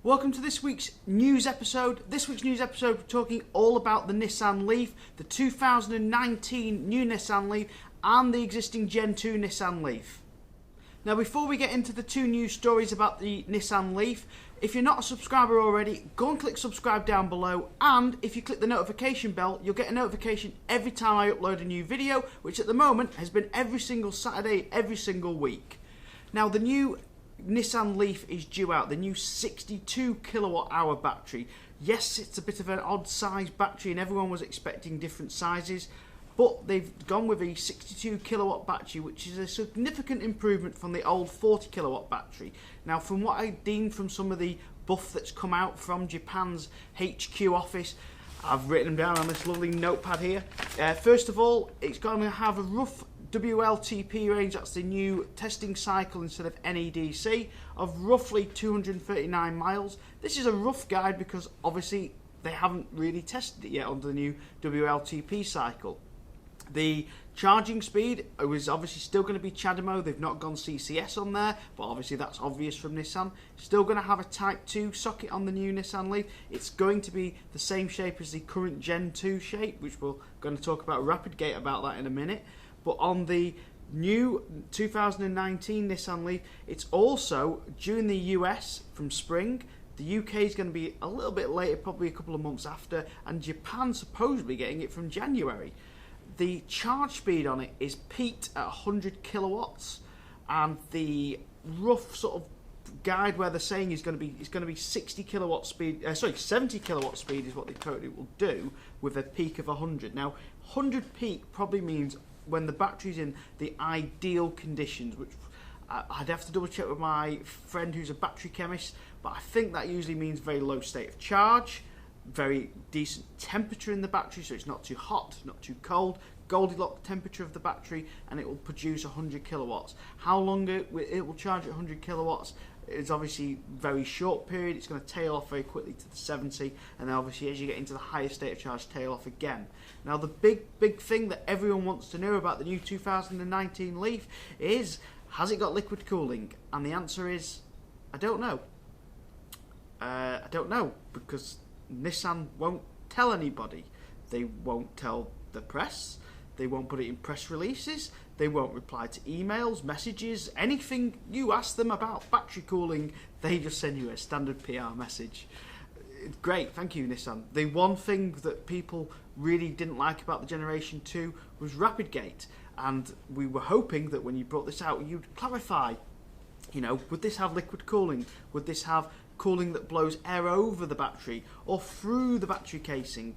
Welcome to this week's news episode. This week's news episode, we're talking all about the Nissan Leaf, the 2019 new Nissan Leaf, and the existing Gen 2 Nissan Leaf. Now, before we get into the two news stories about the Nissan Leaf, if you're not a subscriber already, go and click subscribe down below, and if you click the notification bell, you'll get a notification every time I upload a new video, which at the moment has been every single Saturday, every single week. Now, the new Nissan Leaf is due out, the new 62 kilowatt hour battery. Yes, it's a bit of an odd size battery and everyone was expecting different sizes, but they've gone with a 62 kilowatt battery, which is a significant improvement from the old 40 kilowatt battery. Now, from what I've seen from some of the buff that's come out from Japan's HQ office, I've written them down on this lovely notepad here. First of all, it's going to have a rough WLTP range, that's the new testing cycle instead of NEDC, of roughly 239 miles. This is a rough guide because obviously they haven't really tested it yet under the new WLTP cycle. The charging speed is obviously still going to be CHAdeMO. They've not gone CCS on there, but obviously that's obvious from Nissan. Still going to have a Type 2 socket on the new Nissan Leaf. It's going to be the same shape as the current Gen 2 shape, which we're going to talk about RapidGate about that in a minute. But on the new 2019 Nissan Leaf, it's also due in the US from spring. The UK is going to be a little bit later, probably a couple of months after, and Japan's supposedly getting it from January. The charge speed on it is peaked at 100 kilowatts, and the rough sort of guide where they're saying is going to be 60 kilowatt speed. 70 kilowatt speed is what they totally will do with a peak of 100. Now, 100 peak probably means when the battery's in the ideal conditions, which I'd have to double check with my friend who's a battery chemist, but I think that usually means very low state of charge, very decent temperature in the battery, so it's not too hot, not too cold, Goldilocks temperature of the battery, and it will produce 100 kilowatts. How long it will charge at 100 kilowatts is obviously very short period. It's going to tail off very quickly to the 70, and then obviously as you get into the higher state of charge, tail off again. Now, the big thing that everyone wants to know about the new 2019 Leaf is, has it got liquid cooling? And the answer is, I don't know. I don't know, because Nissan won't tell anybody. They won't tell the press. They won't put it in press releases. They won't reply to emails, messages, anything you ask them about battery cooling, they just send you a standard PR message. Great, thank you, Nissan. The one thing that people really didn't like about the Generation 2 was RapidGate, and we were hoping that when you brought this out, you'd clarify, you know, would this have liquid cooling? Would this have cooling that blows air over the battery or through the battery casing?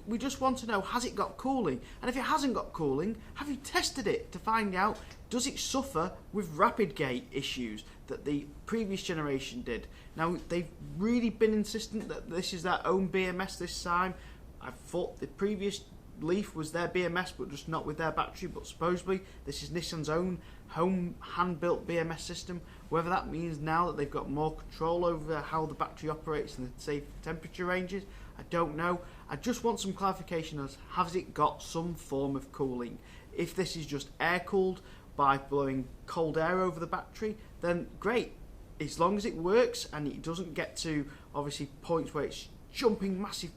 We just want to know, has it got cooling? And if it hasn't got cooling, have you tested it to find out, does it suffer with RapidGate issues that the previous generation did? Now, they've really been insistent that this is their own BMS this time. I thought the previous Leaf was their BMS, but just not with their battery, but supposedly this is Nissan's own home hand-built BMS system. Whether that means now that they've got more control over how the battery operates and the safe temperature ranges, I don't know. I just want some clarification as, has it got some form of cooling? If this is just air-cooled by blowing cold air over the battery, then great. As long as it works and it doesn't get to, obviously, points where it's jumping massive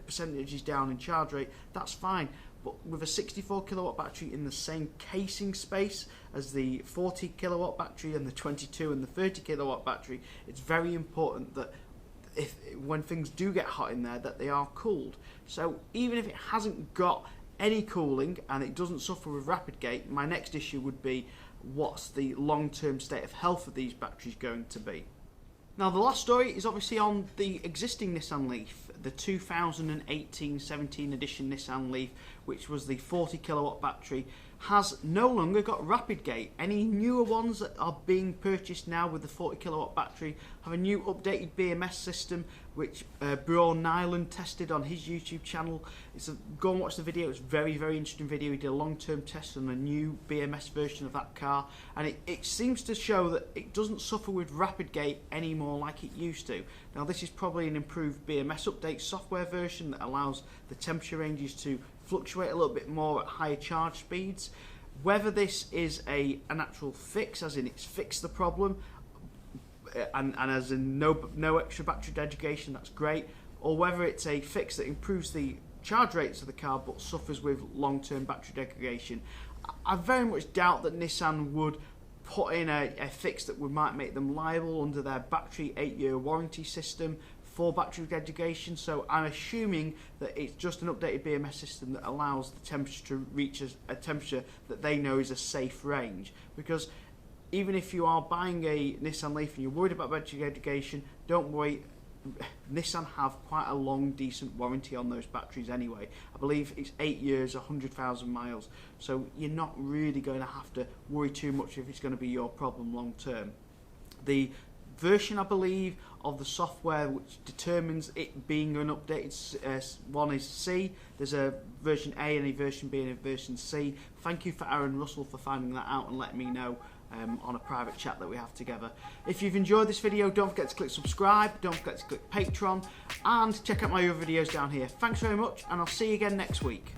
percentages down in charge rate, that's fine. But with a 64 kilowatt battery in the same casing space as the 40 kilowatt battery and the 22 and the 30 kilowatt battery, it's very important that when things do get hot in there, that they are cooled. So even if it hasn't got any cooling and it doesn't suffer with RapidGate, my next issue would be, what's the long-term state of health of these batteries going to be? Now, the last story is obviously on the existing Nissan Leaf, the 2018-17 edition Nissan Leaf, which was the 40 kilowatt battery, has no longer got RapidGate. Any newer ones that are being purchased now with the 40 kilowatt battery have a new updated BMS system, which Bjorn Nyland tested on his YouTube channel. Go and watch the video. It's a very, very interesting video. He did a long-term test on a new BMS version of that car, and it seems to show that it doesn't suffer with RapidGate anymore like it used to. Now, this is probably an improved BMS update software version that allows the temperature ranges to fluctuate a little bit more at higher charge speeds. Whether this is an actual fix, as in it's fixed the problem, and as in no extra battery degradation, that's great, or whether it's a fix that improves the charge rates of the car but suffers with long-term battery degradation. I very much doubt that Nissan would put in a fix that might make them liable under their battery 8-year warranty system for battery degradation. So I'm assuming that it's just an updated BMS system that allows the temperature to reach a temperature that they know is a safe range. Because even if you are buying a Nissan Leaf and you're worried about battery degradation, don't worry. Nissan have quite a long, decent warranty on those batteries anyway. I believe it's 8 years, 100,000 miles. So you're not really going to have to worry too much if it's going to be your problem long term. The version, I believe, of the software which determines it being an updated one is C. There's a version A and a version B and a version C. Thank you for Aaron Russell for finding that out and letting me know on a private chat that we have together. If you've enjoyed this video, don't forget to click subscribe, don't forget to click Patron, and check out my other videos down here. Thanks very much, and I'll see you again next week.